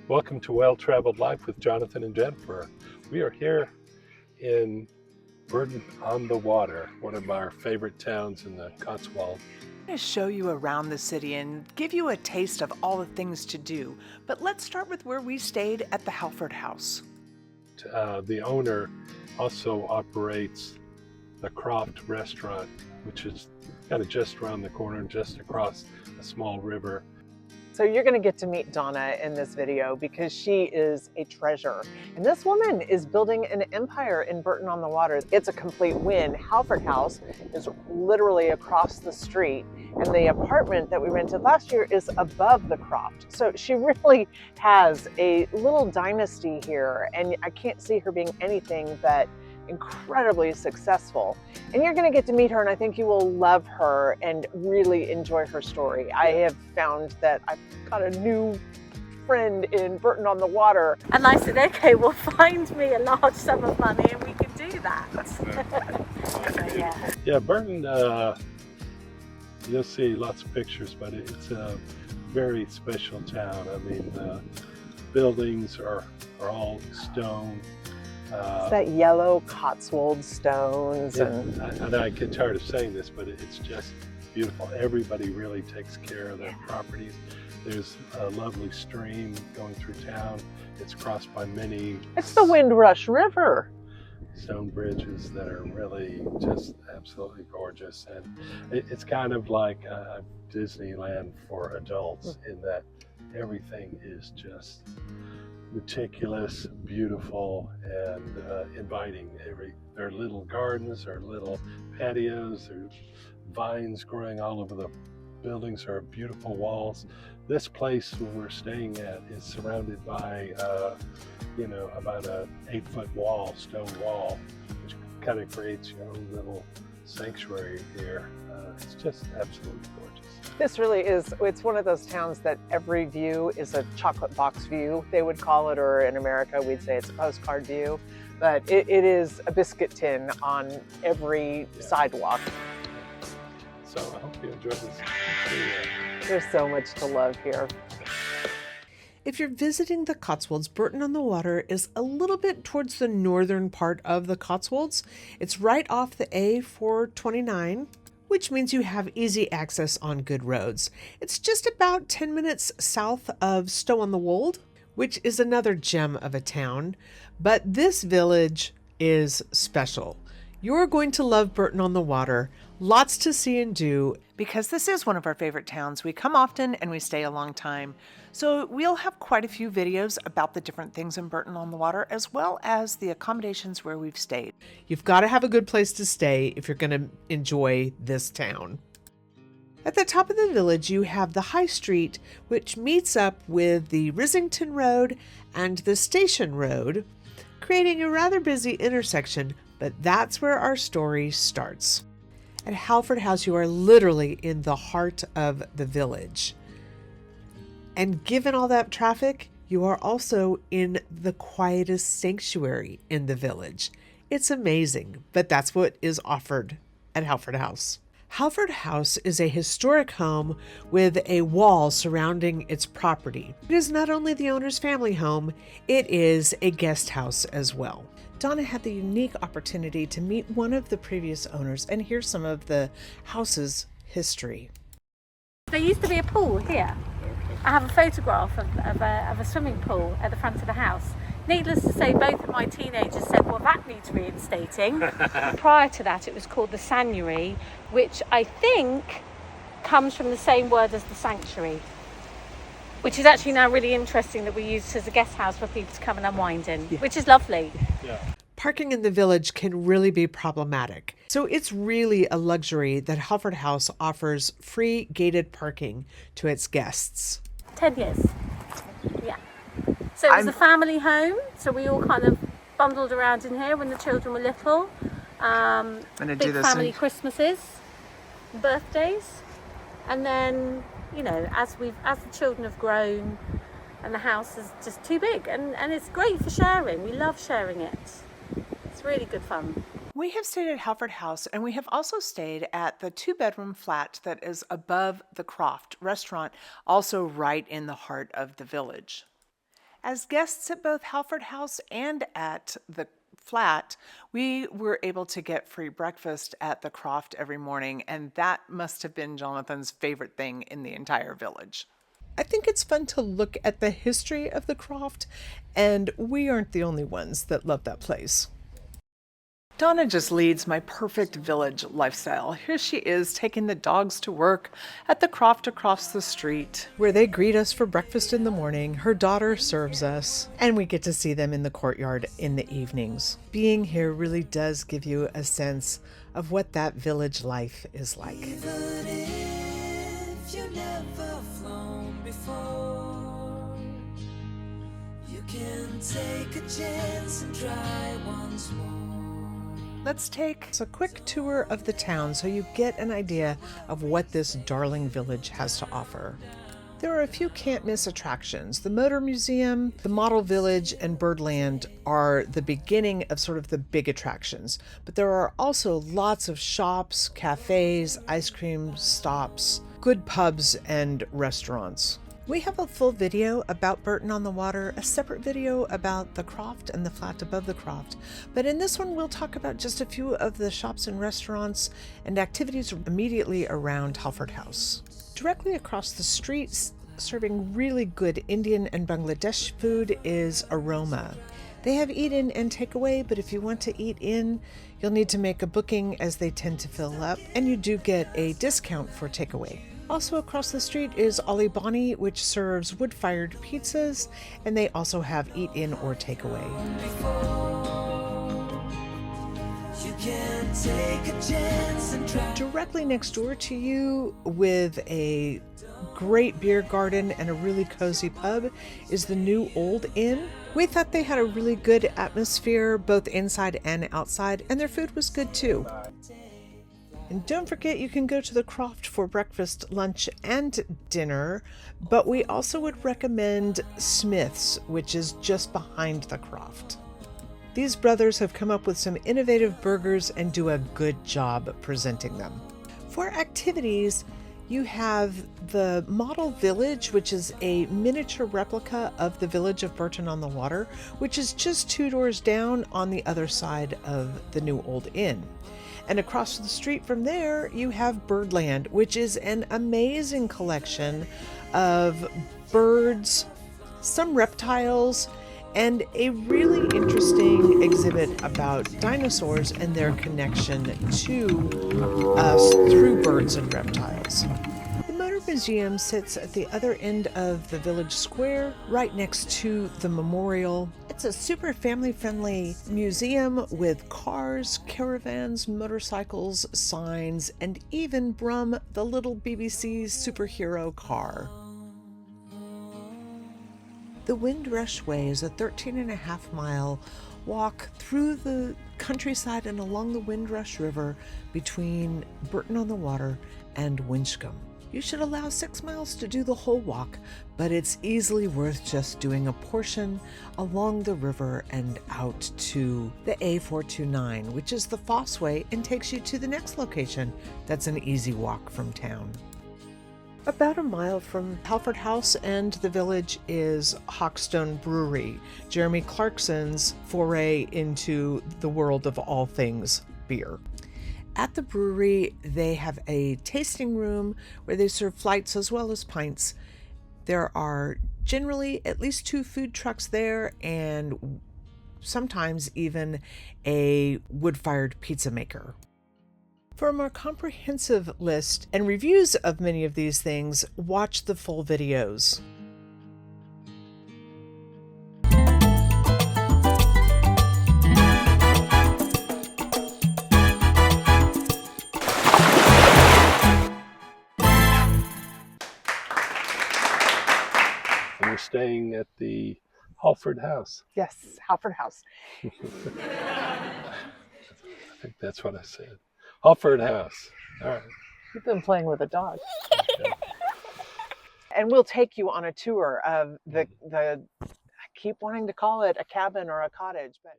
Welcome to Well Traveled Life with Jonathan and Jennifer. We are here in Bourton-on-the-Water, one of our favorite towns in the Cotswold. I'm going to show you around the city and give you a taste of all the things to do. But let's start with where we stayed at the Halford House. The owner also operates the Croft restaurant, which is kind of just around the corner, just across a small river. So you're going to get to meet Donna in this video because she is a treasure. And this woman is building an empire in Bourton-on-the-Water. It's a complete win. Halford House is literally across the street, and the apartment that we rented last year is above the Croft. So she really has a little dynasty here, and I can't see her being anything but incredibly successful. And you're going to get to meet her, and I think you will love her and really enjoy her story. I have found that I've got a new friend in Bourton-on-the-Water. And I said, okay, well, find me a large sum of money and we can do that. So, Yeah, Bourton, you'll see lots of pictures, but it's a very special town. I mean, the buildings are all stone. It's that yellow Cotswold stones. Yeah, and I get tired of saying this, but it's just beautiful. Everybody really takes care of their properties. There's a lovely stream going through town. It's crossed by many... It's the Windrush River. Stone bridges that are really just absolutely gorgeous. And it's kind of like Disneyland for adults in that everything is just meticulous, beautiful, and inviting. There are little gardens, there are little patios, there's vines growing all over the buildings, there are beautiful walls. This place where we're staying at is surrounded by, about an 8-foot wall, stone wall, which kind of creates your own little sanctuary here. It's just absolutely gorgeous. This really is, it's one of those towns that every view is a chocolate box view, they would call it, or in America we'd say it's a postcard view. But it is a biscuit tin on every sidewalk. So I hope you enjoy this. There's so much to love here. If you're visiting the Cotswolds, Bourton-on-the-Water is a little bit towards the northern part of the Cotswolds. It's right off the A429, which means you have easy access on good roads. It's just about 10 minutes south of Stow-on-the-Wold, which is another gem of a town. But this village is special. You're going to love Bourton-on-the-Water. Lots to see and do. Because this is one of our favorite towns. We come often and we stay a long time. So we'll have quite a few videos about the different things in Bourton-on-the-Water, as well as the accommodations where we've stayed. You've got to have a good place to stay if you're going to enjoy this town. At the top of the village, you have the High Street, which meets up with the Risington Road and the Station Road, creating a rather busy intersection, but that's where our story starts. At Halford House, you are literally in the heart of the village. And given all that traffic, you are also in the quietest sanctuary in the village. It's amazing, but that's what is offered at Halford House. Halford House is a historic home with a wall surrounding its property. It is not only the owner's family home, it is a guest house as well. Donna had the unique opportunity to meet one of the previous owners and hear some of the house's history. there used to be a pool here. I have a photograph of a swimming pool at the front of the house. Needless to say, both of my teenagers said, well, that needs reinstating. Prior to that, it was called the Sanctuary, which I think comes from the same word as the sanctuary, which is actually now really interesting that we use as a guest house for people to come and unwind in, which is lovely. Yeah. Parking in the village can really be problematic. So it's really a luxury that Halford House offers free gated parking to its guests. 10 years. Yeah. So it was a family home, so we all kind of bundled around in here when the children were little. Big family Christmases, birthdays, and then, you know, as the children have grown and the house is just too big, and it's great for sharing. We love sharing it. It's really good fun. We have stayed at Halford House, and we have also stayed at the 2-bedroom flat that is above the Croft restaurant, also right in the heart of the village. As guests at both Halford House and at the flat, we were able to get free breakfast at the Croft every morning, and that must have been Jonathan's favorite thing in the entire village. I think it's fun to look at the history of the Croft, and we aren't the only ones that love that place. Donna just leads my perfect village lifestyle. Here she is taking the dogs to work at the Croft across the street, where they greet us for breakfast in the morning. Her daughter serves us, and we get to see them in the courtyard in the evenings. Being here really does give you a sense of what that village life is like. Even if you never flown before, you can take a chance and try once more. Let's take a quick tour of the town so you get an idea of what this darling village has to offer. There are a few can't-miss attractions. The Motor Museum, the Model Village, and Birdland are the beginning of sort of the big attractions. But there are also lots of shops, cafes, ice cream stops, good pubs, and restaurants. We have a full video about Bourton-on-the-Water, a separate video about the Croft and the flat above the Croft. But in this one, we'll talk about just a few of the shops and restaurants and activities immediately around Halford House. Directly across the street, serving really good Indian and Bangladesh food, is Aroma. They have eat-in and takeaway, but if you want to eat in, you'll need to make a booking as they tend to fill up, and you do get a discount for takeaway. Also across the street is Ali Bani, which serves wood-fired pizzas, and they also have eat-in or takeaway. Directly next door to you, with a great beer garden and a really cozy pub, is the New Old Inn. We thought they had a really good atmosphere, both inside and outside, and their food was good too. And don't forget, you can go to the Croft for breakfast, lunch, and dinner, but we also would recommend Smith's, which is just behind the Croft. These brothers have come up with some innovative burgers and do a good job presenting them. For activities, you have the Model Village, which is a miniature replica of the village of Bourton-on-the-Water, which is just 2 doors down on the other side of the New Old Inn. And across the street from there, you have Birdland, which is an amazing collection of birds, some reptiles, and a really interesting exhibit about dinosaurs and their connection to us through birds and reptiles. The Motor Museum sits at the other end of the village square, right next to the memorial. It's a super family-friendly museum with cars, caravans, motorcycles, signs, and even Brum, the little BBC superhero car. The Windrush Way is a 13.5-mile walk through the countryside and along the Windrush River between Bourton-on-the-Water and Winchcombe. You should allow 6 miles to do the whole walk, but it's easily worth just doing a portion along the river and out to the A429, which is the Foss Way, and takes you to the next location. That's an easy walk from town. About a mile from Halford House and the village is Hawkstone Brewery, Jeremy Clarkson's foray into the world of all things beer. At the brewery, they have a tasting room where they serve flights as well as pints. There are generally at least 2 food trucks there, and sometimes even a wood-fired pizza maker. For a more comprehensive list and reviews of many of these things, watch the full videos. We're staying at the Halford House. Yes, Halford House. I think that's what I said. Halford House. All right. You've been playing with a dog. Okay. And we'll take you on a tour of I keep wanting to call it a cabin or a cottage, but